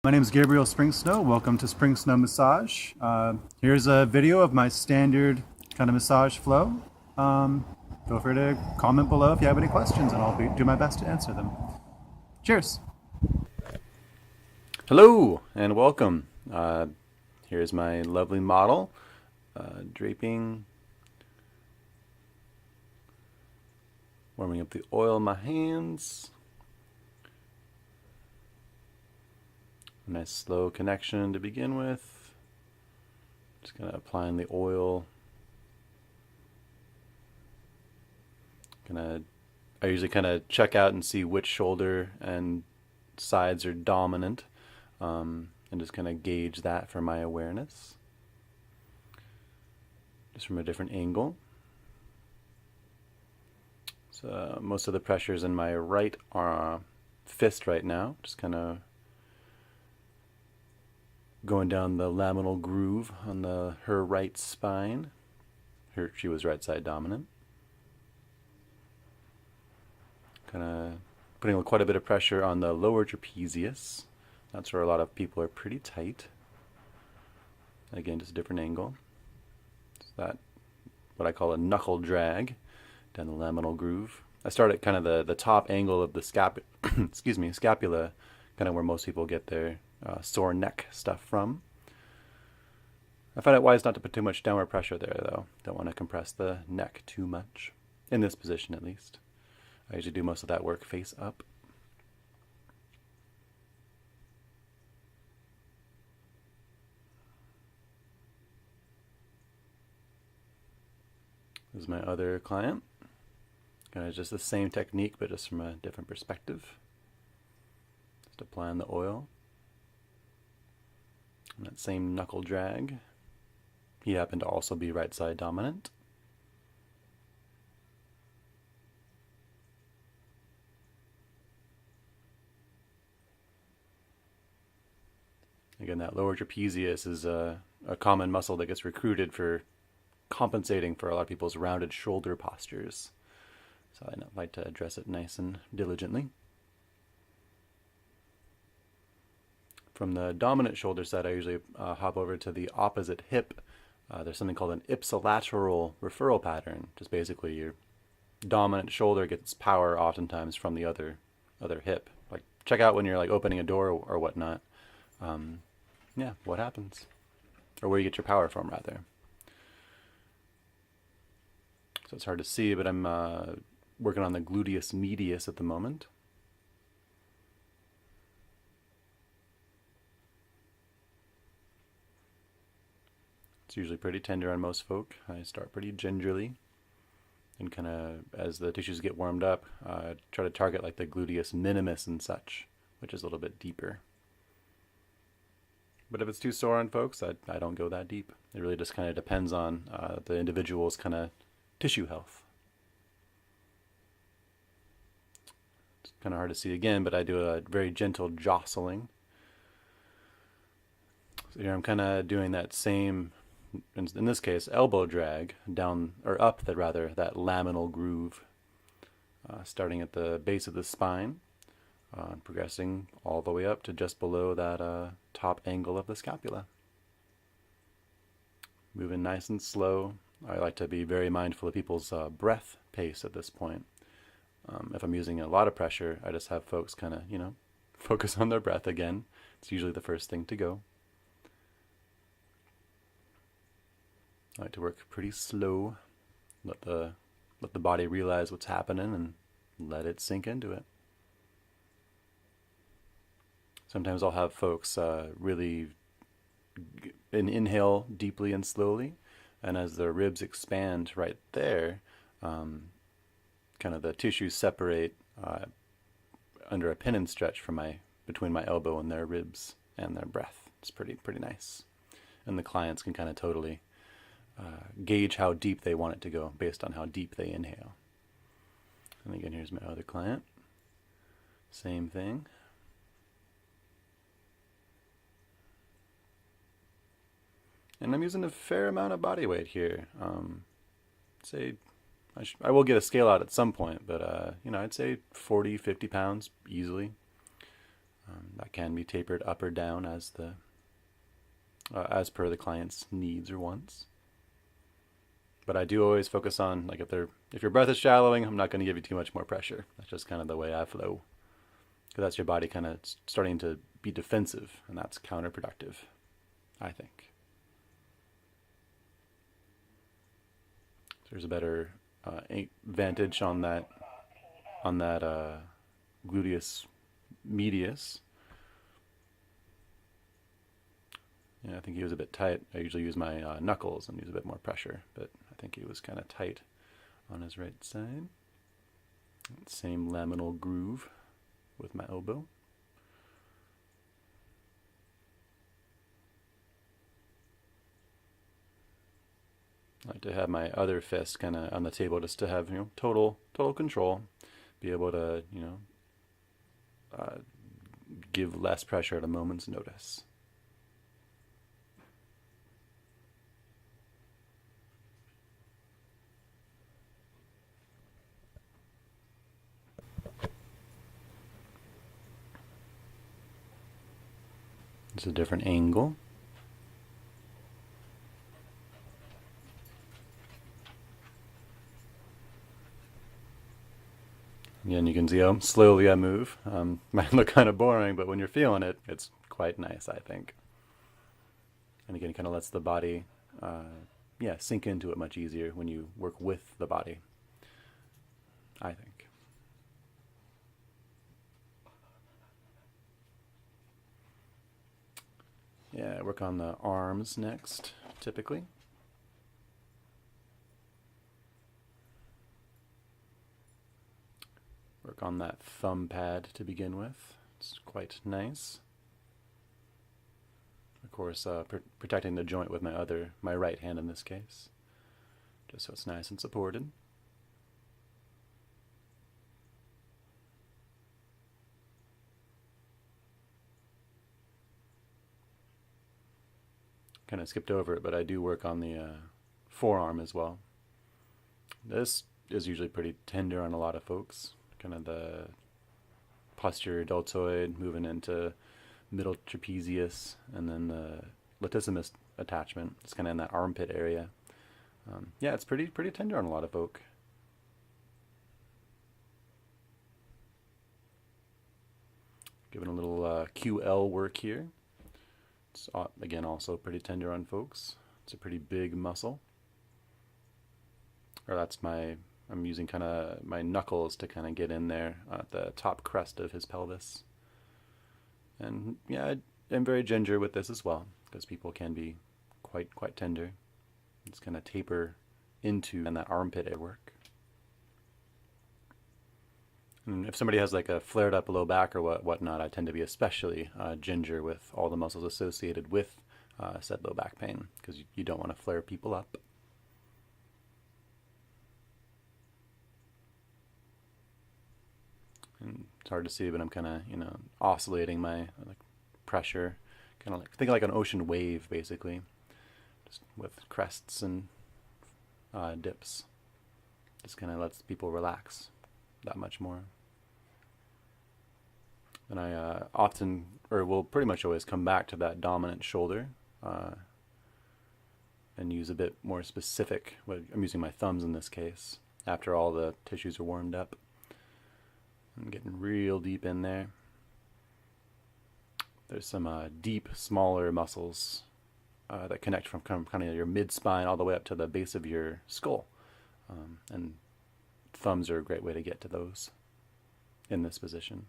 My name is Gabriel SpringSnow. Welcome to SpringSnow Massage. Here's a video of my standard kind of massage flow. Feel free to comment below if you have any questions, and do my best to answer them. Cheers. Hello and welcome. Here's my lovely model, draping, warming up the oil in my hands. Nice slow connection to begin with. Just kind of applying the oil. I usually kind of check out and see which shoulder and sides are dominant, and just kind of gauge that for my awareness. Just from a different angle. So most of the pressure is in my right fist right now. Just kind of going down the laminal groove on her right spine. She was right side dominant. Kind of putting quite a bit of pressure on the lower trapezius. That's where a lot of people are pretty tight. Again, just a different angle. It's that, what I call a knuckle drag down the laminal groove. I start at kind of the top angle of the scapula, kind of where most people get their sore neck stuff from. I find it wise not to put too much downward pressure there, though. Don't want to compress the neck too much, in this position at least. I usually do most of that work face up. This is my other client. Kind of just the same technique, but just from a different perspective. Just applying the oil. And that same knuckle drag. He happened to also be right side dominant. Again, that lower trapezius is a common muscle that gets recruited for compensating for a lot of people's rounded shoulder postures. So I like to address it nice and diligently. From the dominant shoulder side, I usually hop over to the opposite hip. There's something called an ipsilateral referral pattern. Just basically your dominant shoulder gets power oftentimes from the other hip. Like, check out when you're like opening a door or whatnot. Yeah, what happens? Or where you get your power from, rather. So it's hard to see, but I'm working on the gluteus medius at the moment. It's usually pretty tender on most folk. I start pretty gingerly, and kind of, as the tissues get warmed up, try to target like the gluteus minimus and such, which is a little bit deeper. But if it's too sore on folks, I don't go that deep. It really just kind of depends on the individual's kind of tissue health. It's kind of hard to see again, but I do a very gentle jostling. So here I'm kind of doing that same, in this case, elbow drag down, or up that laminal groove, starting at the base of the spine, progressing all the way up to just below that top angle of the scapula. Moving nice and slow. I like to be very mindful of people's breath pace at this point. If I'm using a lot of pressure, I just have folks kind of, focus on their breath again. It's usually the first thing to go. I like to work pretty slow. Let the body realize what's happening and let it sink into it. Sometimes I'll have folks really inhale deeply and slowly, and as their ribs expand right there, kind of the tissues separate under a pin and stretch between my elbow and their ribs and their breath. It's pretty nice, and the clients can kind of totally gauge how deep they want it to go based on how deep they inhale. And again, here's my other client. Same thing. And I'm using a fair amount of body weight here. Say, I will get a scale out at some point, but I'd say 40, 50 pounds easily. That can be tapered up or down as per the client's needs or wants. But I do always focus on, like, if your breath is shallowing, I'm not going to give you too much more pressure. That's just kind of the way I flow, because that's your body kind of starting to be defensive, and that's counterproductive, I think. There's a better vantage on that gluteus medius. Yeah, I think he was a bit tight. I usually use my knuckles and use a bit more pressure, but I think he was kind of tight on his right side. Same laminal groove with my elbow. I like to have my other fist kind of on the table, just to have, total control, be able to, give less pressure at a moment's notice. It's a different angle. Again, you can see how slowly I move. Might look kind of boring, but when you're feeling it, it's quite nice, I think. And again, it kind of lets the body, sink into it much easier when you work with the body, I think. Yeah, work on the arms next, typically. Work on that thumb pad to begin with. It's quite nice. Of course, protecting the joint with my right hand in this case, just so it's nice and supported. Kind of skipped over it, but I do work on the forearm as well. This is usually pretty tender on a lot of folks. Kind of the posterior deltoid moving into middle trapezius, and then the latissimus attachment. It's kind of in that armpit area. Yeah, it's pretty tender on a lot of folk. Giving a little QL work here. It's, again, also pretty tender on folks. It's a pretty big muscle. Or I'm using kind of my knuckles to kind of get in there at the top crest of his pelvis. And yeah, I'm very ginger with this as well, because people can be quite tender. It's kind of taper into that armpit area work. And if somebody has like a flared up low back or whatnot, I tend to be especially ginger with all the muscles associated with said low back pain, because you don't want to flare people up. And it's hard to see, but I'm kind of, oscillating my pressure, kind of think like an ocean wave, basically, just with crests and dips. Just kind of lets people relax that much more. And I often, or will pretty much always come back to that dominant shoulder and use a bit more specific. I'm using my thumbs in this case, after all the tissues are warmed up. I'm getting real deep in there. There's some deep, smaller muscles that connect from kind of your mid-spine all the way up to the base of your skull. And thumbs are a great way to get to those in this position.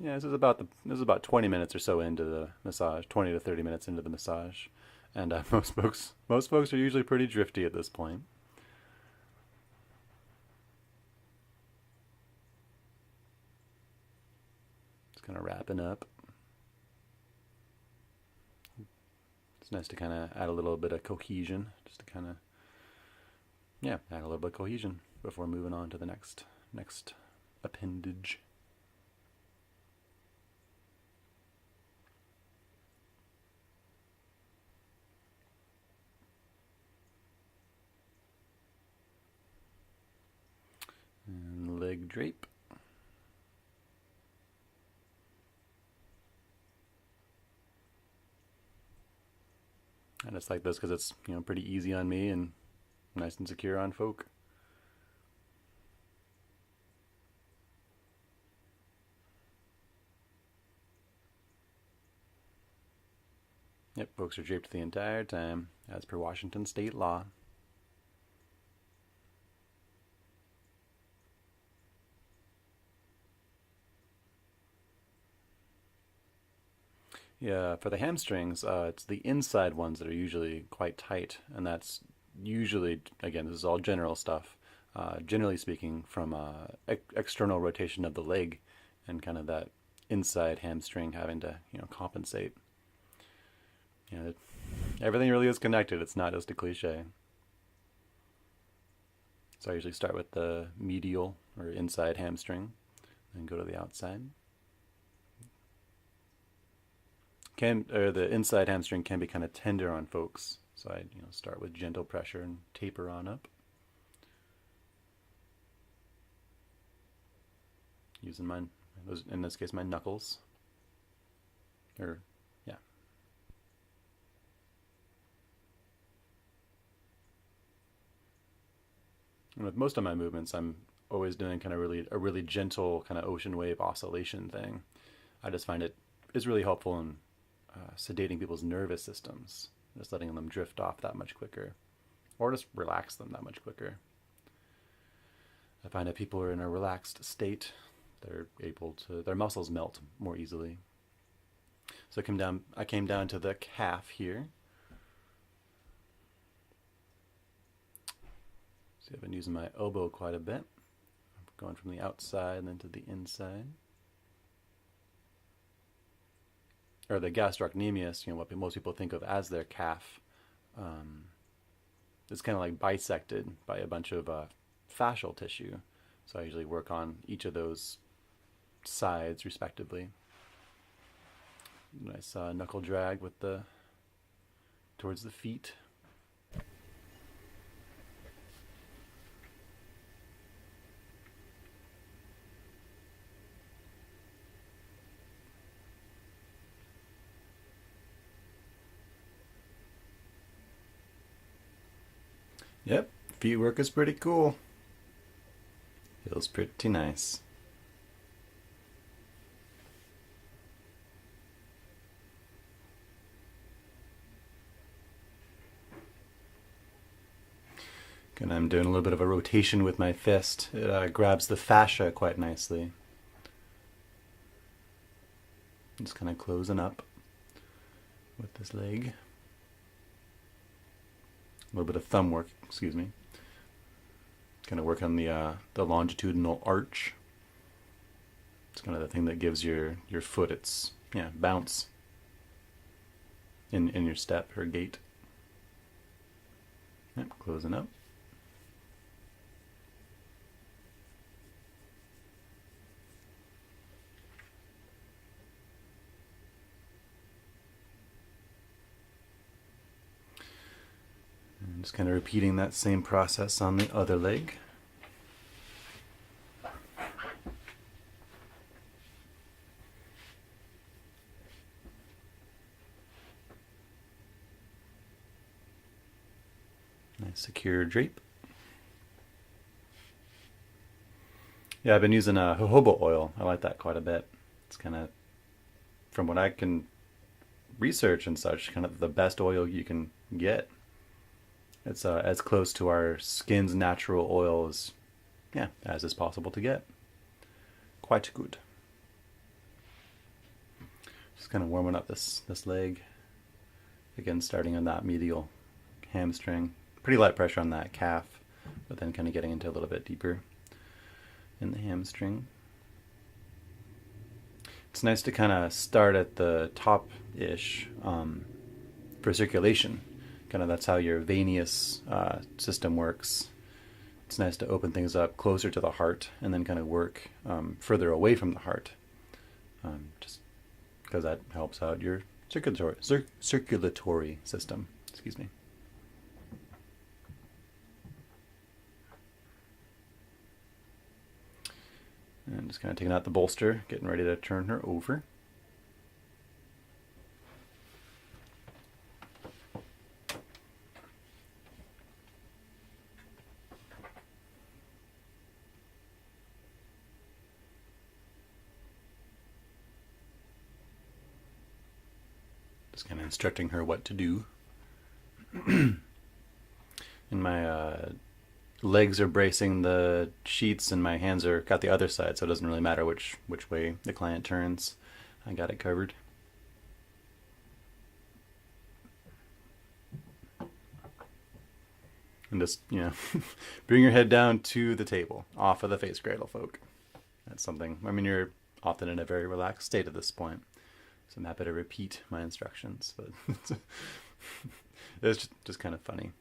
Yeah, this is about 20 minutes or so into the massage, 20 to 30 minutes into the massage. And most folks are usually pretty drifty at this point. Just kind of wrapping up. It's nice to kind of add a little bit of cohesion, just to kind of, add a little bit of cohesion before moving on to the next appendage. drape. I just like this because it's, you know, pretty easy on me and nice and secure on folk. Yep, folks are draped the entire time, as per Washington state law. Yeah, for the hamstrings, it's the inside ones that are usually quite tight, and that's usually, again, this is all general stuff, generally speaking, from external rotation of the leg and kind of that inside hamstring having to, you know, compensate. You know, everything really is connected. It's not just a cliche. So I usually start with the medial or inside hamstring and go to the outside. The inside hamstring can be kind of tender on folks, so I start with gentle pressure and taper on up. Using in this case, my knuckles. Yeah. And with most of my movements, I'm always doing kind of a really gentle kind of ocean wave oscillation thing. I just find it is really helpful in sedating people's nervous systems, just letting them drift off that much quicker, or just relax them that much quicker. I find that people are in a relaxed state, their muscles melt more easily. So I came down to the calf here. See, I've been using my elbow quite a bit, going from the outside and then to the inside. Or the gastrocnemius, what most people think of as their calf, it's kind of like bisected by a bunch of fascial tissue. So I usually work on each of those sides respectively. Nice knuckle drag with towards the feet. Yep, feet work is pretty cool. Feels pretty nice. And I'm doing a little bit of a rotation with my fist. It grabs the fascia quite nicely. Just kind of closing up with this leg. A little bit of thumb work, excuse me. Kind of work on the longitudinal arch. It's kind of the thing that gives your foot its bounce in your step or gait. Yep, closing up. And just kind of repeating that same process on the other leg. Nice secure drape. Yeah, I've been using jojoba oil. I like that quite a bit. It's kind of, from what I can research and such, kind of the best oil you can get. It's as close to our skin's natural oil as is possible to get. Quite good. Just kind of warming up this leg. Again, starting on that medial hamstring. Pretty light pressure on that calf, but then kind of getting into a little bit deeper in the hamstring. It's nice to kind of start at the top-ish for circulation. Kind of that's how your venous system works. It's nice to open things up closer to the heart and then kind of work further away from the heart, just because that helps out your circulatory system. Excuse me. And just kind of taking out the bolster, getting ready to turn her over. Just kind of instructing her what to do. And my legs are bracing the sheets and my hands are got the other side, so it doesn't really matter which way the client turns. I got it covered. And just, bring your head down to the table, off of the face cradle, folk. That's something, I mean, you're often in a very relaxed state at this point, so I'm happy to repeat my instructions, but it's just kind of funny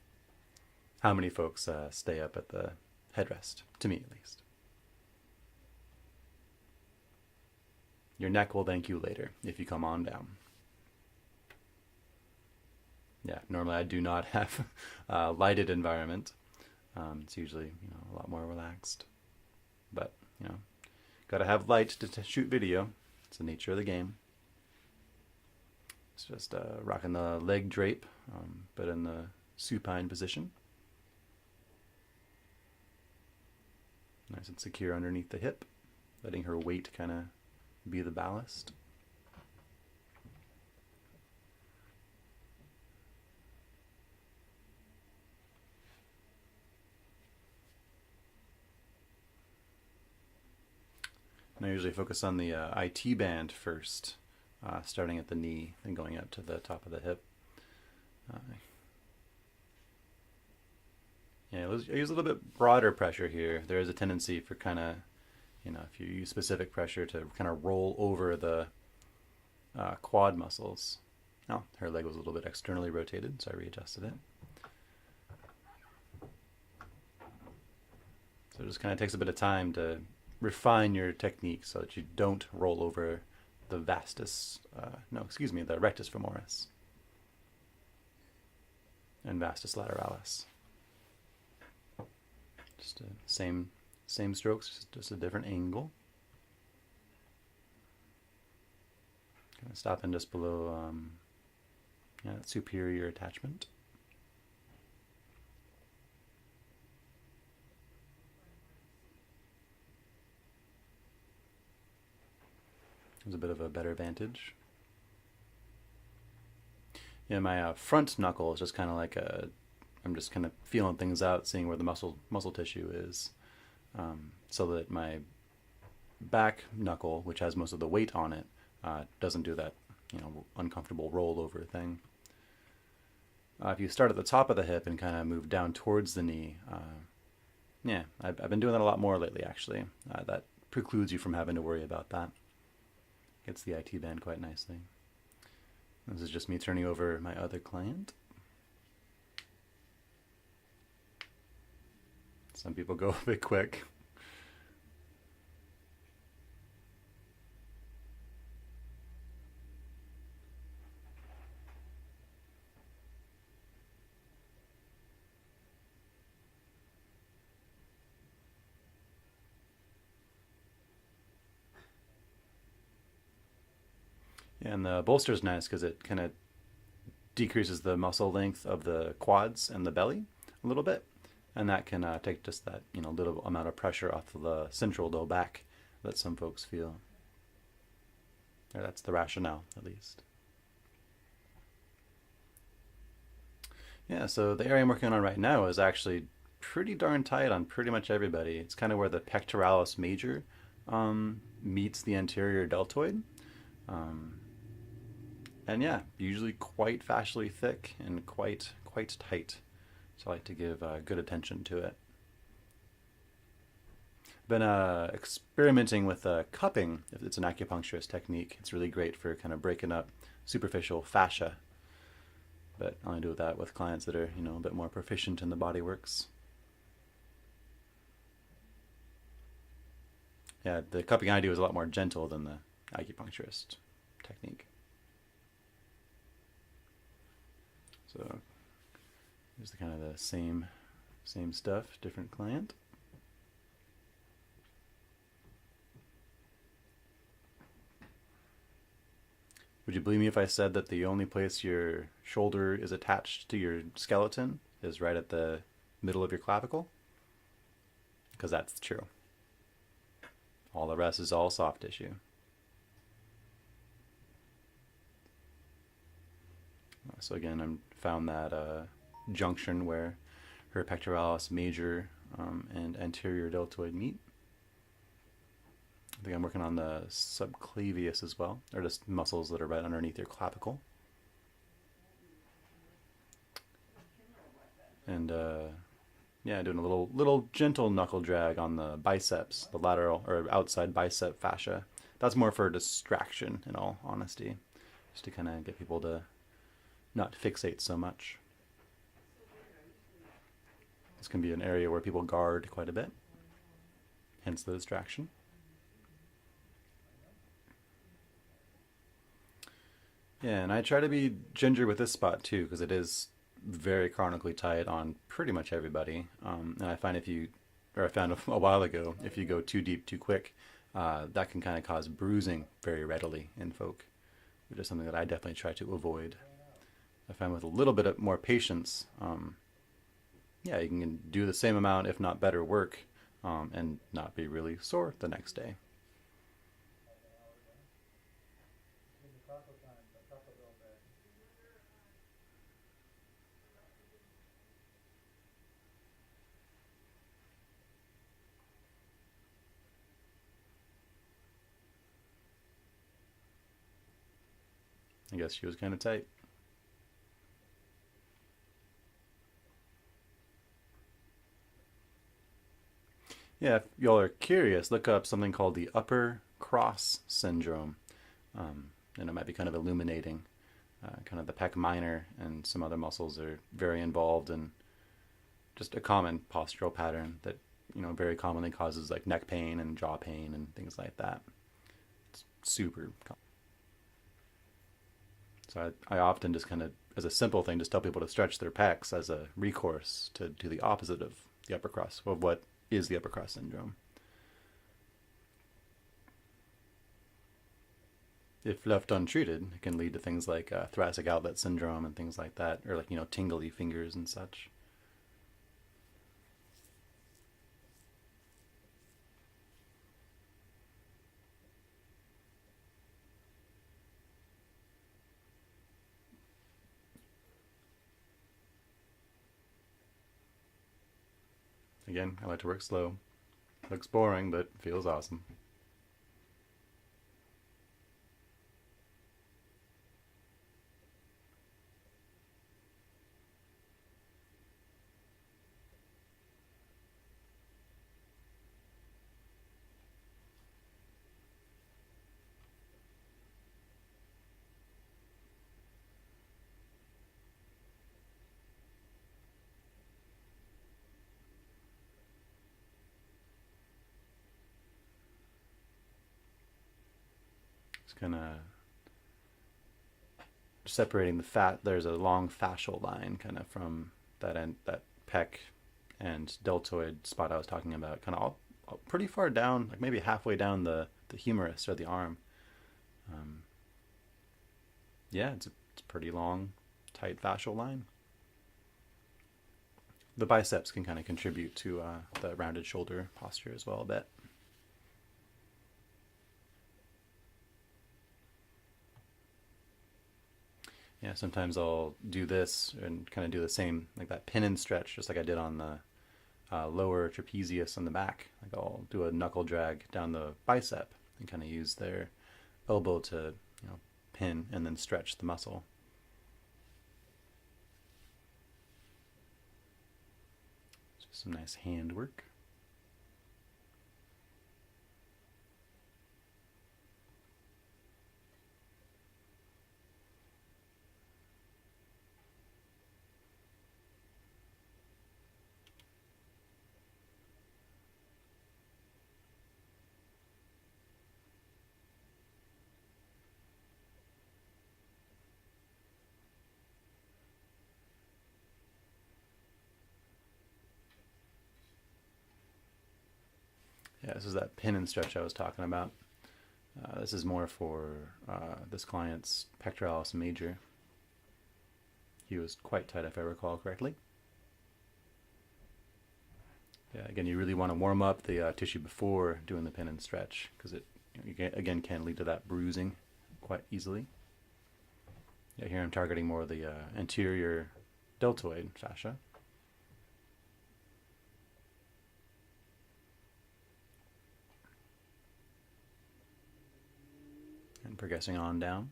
how many folks stay up at the headrest, to me at least. Your neck will thank you later if you come on down. Yeah, normally I do not have a lighted environment. It's usually a lot more relaxed. But, gotta have light to shoot video. It's the nature of the game. It's just rocking the leg drape, but in the supine position. Nice and secure underneath the hip, letting her weight kind of be the ballast. And I usually focus on the IT band first, starting at the knee and going up to the top of the hip. Yeah, I use a little bit broader pressure here. There is a tendency for kind of, if you use specific pressure to kind of roll over the quad muscles. Oh, her leg was a little bit externally rotated, so I readjusted it. So it just kind of takes a bit of time to refine your technique so that you don't roll over the the rectus femoris and vastus lateralis. Just same strokes, just a different angle. Kind of stopping just below that superior attachment. There's a bit of a better vantage. Yeah, my front knuckle is just kind of like I'm just kind of feeling things out, seeing where the muscle tissue is, so that my back knuckle, which has most of the weight on it, doesn't do that, uncomfortable rollover thing. If you start at the top of the hip and kind of move down towards the knee, I've been doing that a lot more lately, actually. That precludes you from having to worry about that. Gets the IT band quite nicely. This is just me turning over my other client. Some people go a bit quick. And the bolster is nice because it kind of decreases the muscle length of the quads and the belly a little bit. And that can take just that, little amount of pressure off of the central low back that some folks feel. Or that's the rationale, at least. Yeah, so the area I'm working on right now is actually pretty darn tight on pretty much everybody. It's kind of where the pectoralis major meets the anterior deltoid. And yeah, usually quite fascially thick and quite tight. So I like to give good attention to it. Been experimenting with cupping. If it's an acupuncturist technique, it's really great for kind of breaking up superficial fascia. But I only do that with clients that are, a bit more proficient in the body works. Yeah, the cupping I do is a lot more gentle than the acupuncturist technique. So here's the kind of the same stuff, different client. Would you believe me if I said that the only place your shoulder is attached to your skeleton is right at the middle of your clavicle? Because that's true. All the rest is all soft tissue. So again, I found that junction where her pectoralis major and anterior deltoid meet. I think I'm working on the subclavius as well, or just muscles that are right underneath your clavicle. And yeah, doing a little gentle knuckle drag on the biceps, the lateral or outside bicep fascia. That's more for distraction, in all honesty, just to kind of get people to not fixate so much. This can be an area where people guard quite a bit, hence the distraction. Yeah, and I try to be ginger with this spot too, because it is very chronically tight on pretty much everybody. And I find I found a while ago, if you go too deep too quick, that can kind of cause bruising very readily in folk, which is something that I definitely try to avoid. I find with a little bit more patience, yeah, you can do the same amount, if not better work, and not be really sore the next day. I guess she was kind of tight. Yeah, if y'all are curious, look up something called the upper cross syndrome. And it might be kind of illuminating. Kind of the pec minor and some other muscles are very involved in just a common postural pattern that, very commonly causes like neck pain and jaw pain and things like that. It's super common. So I often just kind of, as a simple thing, just tell people to stretch their pecs as a recourse to do the opposite of the upper cross, of what is the upper cross syndrome. If left untreated, it can lead to things like thoracic outlet syndrome and things like that, or like, tingly fingers and such. Again, I like to work slow. Looks boring, but feels awesome. Just kind of separating the fat. There's a long fascial line kind of from that end, that pec and deltoid spot I was talking about, kind of all pretty far down, like maybe halfway down the humerus or the arm. Yeah, it's a pretty long, tight fascial line. The biceps can kind of contribute to the rounded shoulder posture as well a bit. Yeah, sometimes I'll do this and kind of do the same, like that pin and stretch, just like I did on the lower trapezius on the back. Like I'll do a knuckle drag down the bicep and kind of use their elbow to, pin and then stretch the muscle. Just some nice hand work. Yeah, this is that pin and stretch I was talking about. This is more for this client's pectoralis major. He was quite tight, if I recall correctly. Yeah, again, you really want to warm up the tissue before doing the pin and stretch, because it, again, can lead to that bruising quite easily. Yeah, here I'm targeting more of the anterior deltoid fascia. And progressing on down.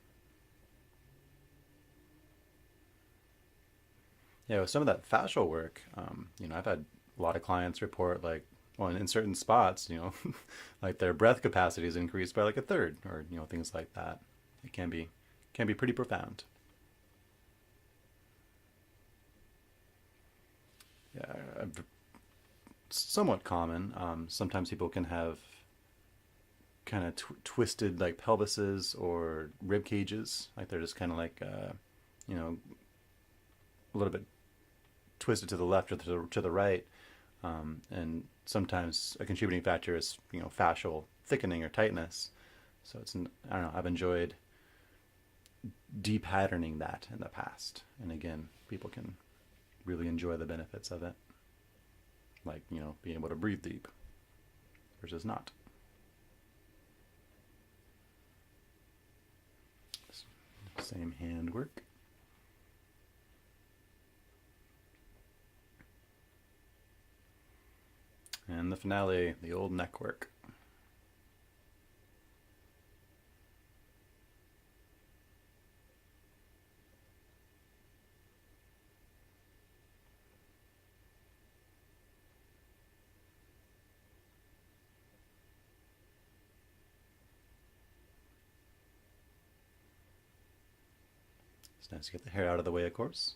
Yeah, with some of that fascial work, I've had a lot of clients report like, well, in certain spots, like their breath capacity is increased by like a third, or things like that. It can be pretty profound. Yeah, somewhat common. Sometimes people can have kind of twisted like pelvises or rib cages, like they're just kind of like a little bit twisted to the left or to the right. And sometimes a contributing factor is fascial thickening or tightness. So I don't know, I've enjoyed de-patterning that in the past, and again, people can really enjoy the benefits of it, like being able to breathe deep versus not. Same hand work. And the finale, the old neck work. It's nice to get the hair out of the way, of course.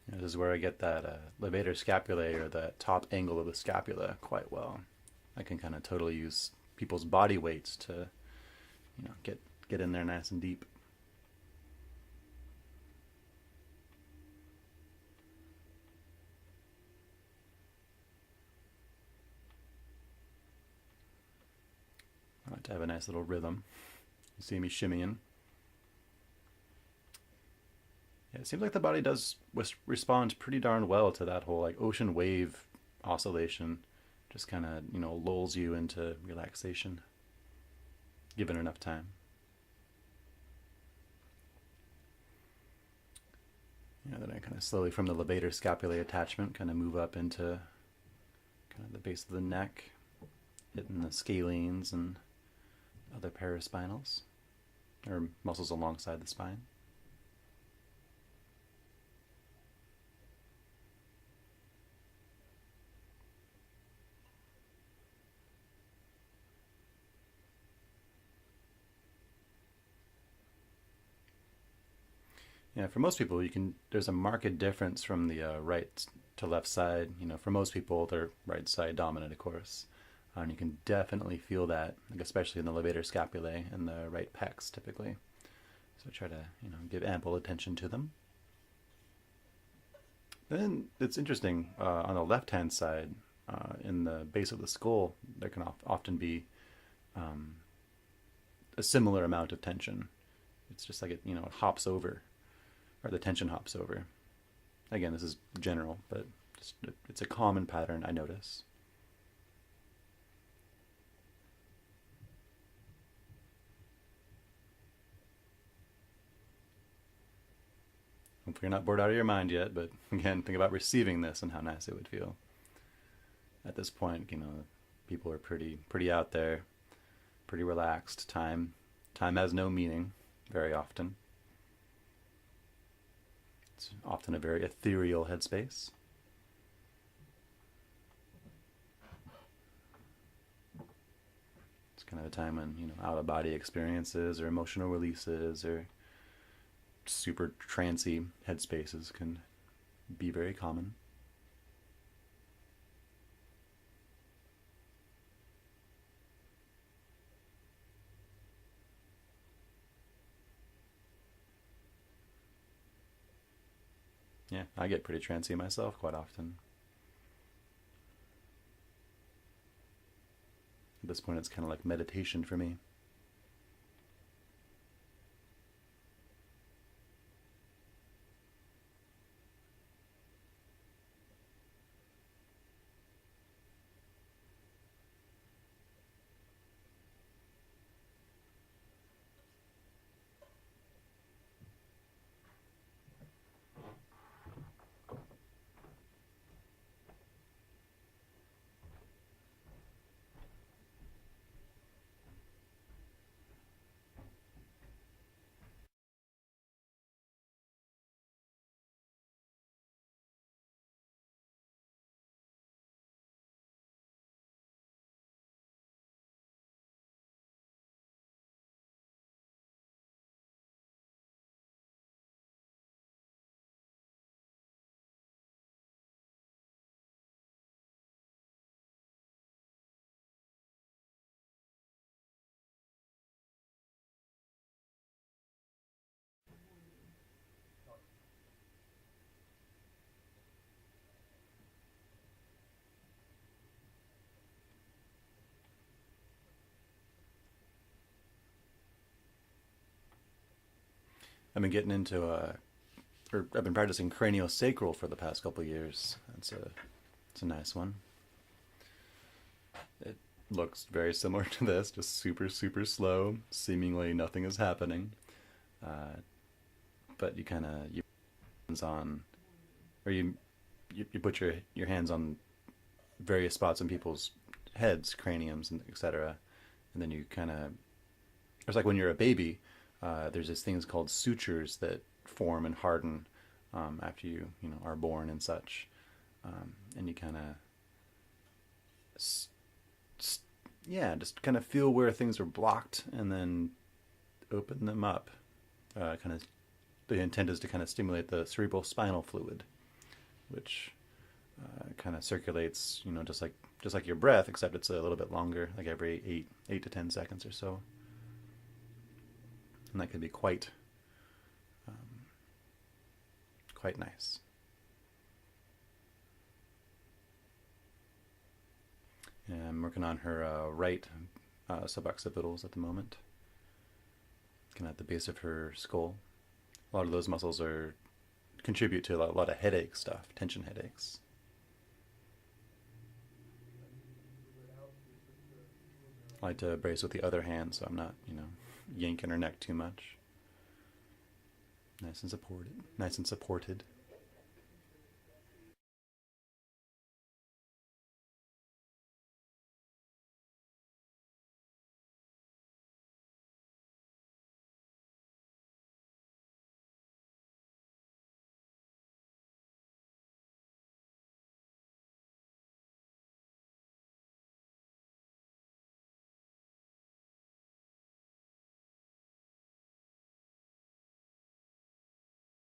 This is where I get that levator scapulae, or that top angle of the scapula, quite well. I can kind of totally use people's body weights to, get in there nice and deep. I like to have a nice little rhythm. You see me shimmying. Yeah, it seems like the body does respond pretty darn well to that whole like ocean wave oscillation. Just kind of, lulls you into relaxation, given enough time. Then I kind of slowly, from the levator scapulae attachment, kind of move up into kind of the base of the neck, hitting the scalenes and other paraspinals, or muscles alongside the spine. Yeah, for most people, there's a marked difference from the right to left side. For most people, they're right side dominant, of course. And you can definitely feel that, like especially in the levator scapulae and the right pecs, typically. So try to, give ample attention to them. Then it's interesting, on the left-hand side, in the base of the skull, there can often be a similar amount of tension. It's just like it hops over, or the tension hops over. Again, this is general, but it's a common pattern I notice. Hope you're not bored out of your mind yet, but again, think about receiving this and how nice it would feel. At this point, people are pretty out there, pretty relaxed. Time has no meaning very often. It's often a very ethereal headspace. It's kind of a time when, out-of-body experiences or emotional releases or super trancy headspaces can be very common. Yeah, I get pretty trancy myself quite often. At this point, it's kind of like meditation for me. I've been getting into or I've been practicing cranial sacral for the past couple of years. It's a nice one. It looks very similar to this, just super super slow. Seemingly nothing is happening, but you kind of you hands on, or you put your hands on various spots in people's heads, craniums, and etc. And then you kind of it's like when you're a baby. There's these things called sutures that form and harden after you know are born and such, and you kind of yeah just kind of feel where things are blocked and then open them up. Kind of the intent is to kind of stimulate the cerebral spinal fluid, which kind of circulates just like your breath, except it's a little bit longer, like every 8 to 10 seconds or so. And that can be quite nice. And I'm working on her right suboccipitals at the moment, kind of at the base of her skull. A lot of those muscles contribute to a lot of headache stuff, tension headaches. I like to brace with the other hand so I'm not, yanking her neck too much. Nice and supported. Nice and supported.